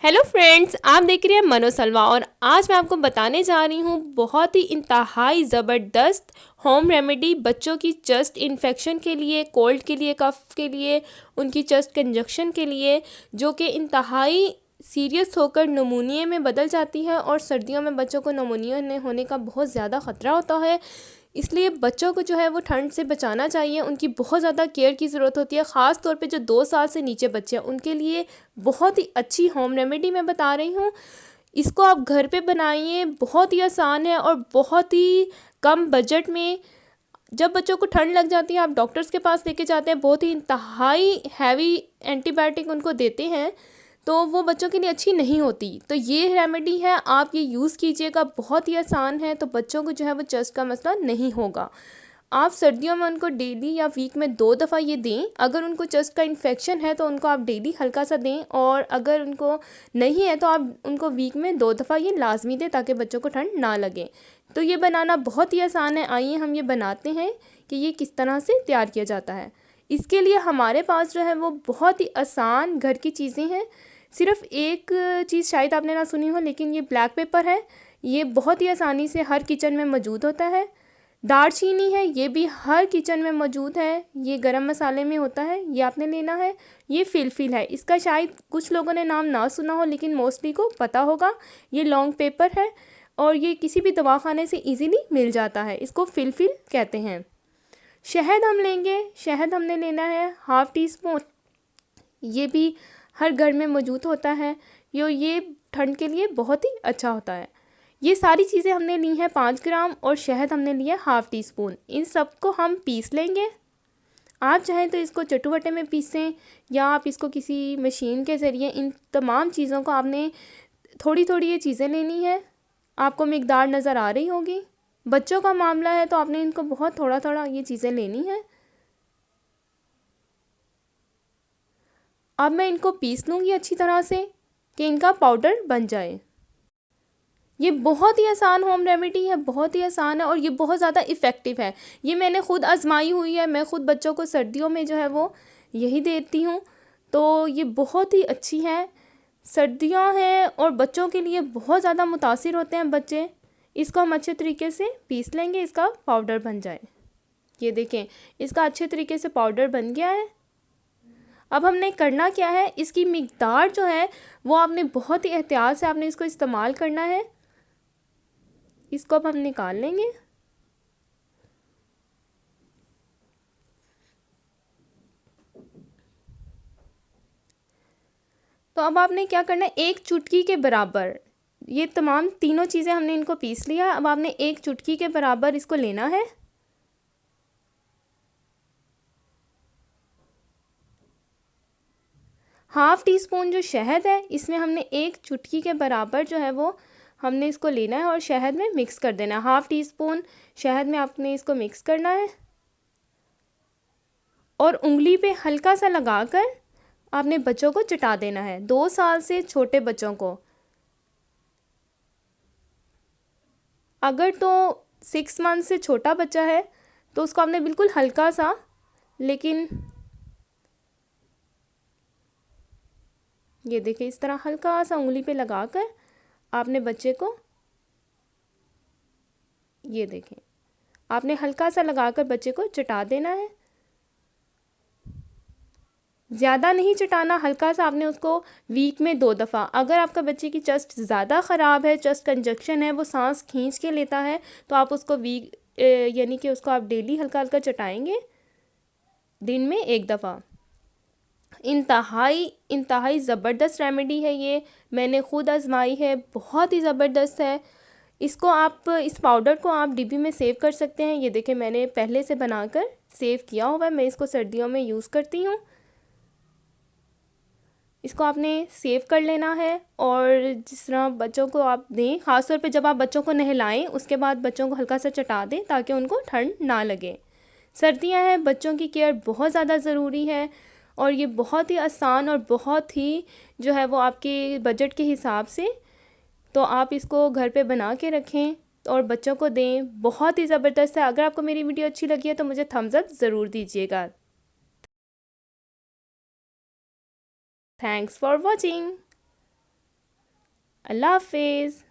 Hello friends, आप देख रहे हैं मनोसलवा और आज मैं आपको बताने जा रही हूँ बहुत ही इंतहाई ज़बरदस्त होम रेमेडी बच्चों की चेस्ट इन्फेक्शन के लिए, कोल्ड के लिए, कफ़ के लिए, उनकी चेस्ट कंजक्शन के लिए, जो कि इंतहाई सीरियस होकर नमूनिया में बदल जाती है। और सर्दियों में बच्चों को नमूनिया होने का बहुत ज़्यादा ख़तरा होता है, इसलिए बच्चों को जो है वो ठंड से बचाना चाहिए। उनकी बहुत ज़्यादा केयर की ज़रूरत होती है, ख़ास तौर पे जो 2 साल से नीचे बच्चे हैं उनके लिए बहुत ही अच्छी होम रेमेडी मैं बता रही हूँ। इसको आप घर पे बनाइए, बहुत ही आसान है और बहुत ही कम बजट में। जब बच्चों को ठंड लग जाती है आप डॉक्टर्स के पास लेके जाते हैं, बहुत ही इंतहाई हैवी एंटीबायोटिक उनको देते हैं, तो वो बच्चों के लिए अच्छी नहीं होती। तो ये रेमेडी है, आप ये यूज़ कीजिएगा, बहुत ही आसान है। तो बच्चों को जो है वो चेस्ट का मसला नहीं होगा। आप सर्दियों में उनको डेली या वीक में 2 दफ़ा ये दें। अगर उनको चेस्ट का इन्फेक्शन है तो उनको आप डेली हल्का सा दें, और अगर उनको नहीं है तो आप उनको वीक में 2 दफ़ा ये लाजमी दें ताकि बच्चों को ठंड ना लगे। तो ये बनाना बहुत ही आसान है। आइए हम ये बनाते हैं कि ये किस तरह से तैयार किया जाता है। इसके लिए हमारे पास जो है वो बहुत ही आसान घर की चीज़ें हैं। सिर्फ़ एक चीज़ शायद आपने ना सुनी हो, लेकिन ये ब्लैक पेपर है। ये बहुत ही आसानी से हर किचन में मौजूद होता है। दालचीनी है, ये भी हर किचन में मौजूद है। ये गरम मसाले में होता है, ये आपने लेना है। ये फिलफिल है, इसका शायद कुछ लोगों ने नाम ना सुना हो, लेकिन मोस्टली को पता होगा। ये लॉन्ग पेपर है और ये किसी भी दवाखाने से इजीली मिल जाता है। इसको फिलफिल कहते हैं। शहद हम लेंगे, शहद हमने लेना है ½ टी स्पून। ये भी हर घर में मौजूद होता है। ये ठंड के लिए बहुत ही अच्छा होता है। ये सारी चीज़ें हमने ली हैं 5 ग्राम, और शहद हमने लिया ½ टी स्पून। इन सबको हम पीस लेंगे। आप चाहें तो इसको चटुवटे में पीसें, या आप इसको किसी मशीन के ज़रिए। इन तमाम चीज़ों को आपने थोड़ी थोड़ी ये चीज़ें लेनी है। आपको मिकदार नज़र आ रही होगी। बच्चों का मामला है तो आपने इनको बहुत थोड़ा थोड़ा ये चीज़ें लेनी है। अब मैं इनको पीस लूँगी अच्छी तरह से कि इनका पाउडर बन जाए। ये बहुत ही आसान होम रेमेडी है, बहुत ही आसान है और ये बहुत ज़्यादा इफ़ेक्टिव है। ये मैंने खुद आजमाई हुई है। मैं खुद बच्चों को सर्दियों में जो है वो यही देती हूँ। तो ये बहुत ही अच्छी है। सर्दियाँ हैं और बच्चों के लिए बहुत ज़्यादा मुतासिर होते हैं बच्चे। इसको हम अच्छे तरीके से पीस लेंगे, इसका पाउडर बन जाए। ये देखें, इसका अच्छे तरीके से पाउडर बन गया है। अब हमने करना क्या है, इसकी मिकदार जो है वो आपने बहुत ही एहतियात से आपने इसको इस्तेमाल करना है। इसको अब हम निकाल लेंगे। तो अब आपने क्या करना है, 1 चुटकी के बराबर, ये तमाम तीनों चीज़ें हमने इनको पीस लिया। अब आपने 1 चुटकी के बराबर इसको लेना है। ½ टी स्पून जो शहद है, इसमें हमने 1 चुटकी के बराबर जो है वो हमने इसको लेना है और शहद में मिक्स कर देना है। ½ टी स्पून शहद में आपने इसको मिक्स करना है और उंगली पे हल्का सा लगाकर आपने बच्चों को चटा देना है। 2 साल से छोटे बच्चों को। अगर तो 6 मंथ से छोटा बच्चा है तो उसको आपने बिल्कुल हल्का सा, लेकिन ये देखिए इस तरह हल्का सा उंगली पे लगाकर आपने बच्चे को, ये देखें, आपने हल्का सा लगाकर बच्चे को चटा देना है। ज़्यादा नहीं चटाना, हल्का सा आपने उसको वीक में 2 दफ़ा। अगर आपका बच्चे की चेस्ट ज़्यादा ख़राब है, चेस्ट कंजक्शन है, वो सांस खींच के लेता है, तो आप उसको यानी कि उसको आप डेली हल्का हल्का चटाएंगे, दिन में 1 दफ़ा। इंतहाई ज़बरदस्त रेमेडी है ये, मैंने ख़ुद आजमाई है, बहुत ही ज़बरदस्त है। इसको आप, इस पाउडर को आप डिब्बी में सेव कर सकते हैं। ये देखें मैंने पहले से बनाकर सेव किया हुआ है। मैं इसको सर्दियों में यूज़ करती हूँ। इसको आपने सेव कर लेना है और जिस तरह बच्चों को आप दें, ख़ास तौर पे जब आप बच्चों को नहलाएं उसके बाद बच्चों को हल्का सा चटा दें ताकि उनको ठंड ना लगे। सर्दियां हैं, बच्चों की केयर बहुत ज़्यादा ज़रूरी है और ये बहुत ही आसान और बहुत ही जो है वो आपके बजट के हिसाब से, तो आप इसको घर पे बना के रखें और बच्चों को दें। बहुत ही ज़बरदस्त है। अगर आपको मेरी वीडियो अच्छी लगी है तो मुझे थम्स अप ज़रूर दीजिएगा। Thanks for watching. अल्लाह हाफिज़।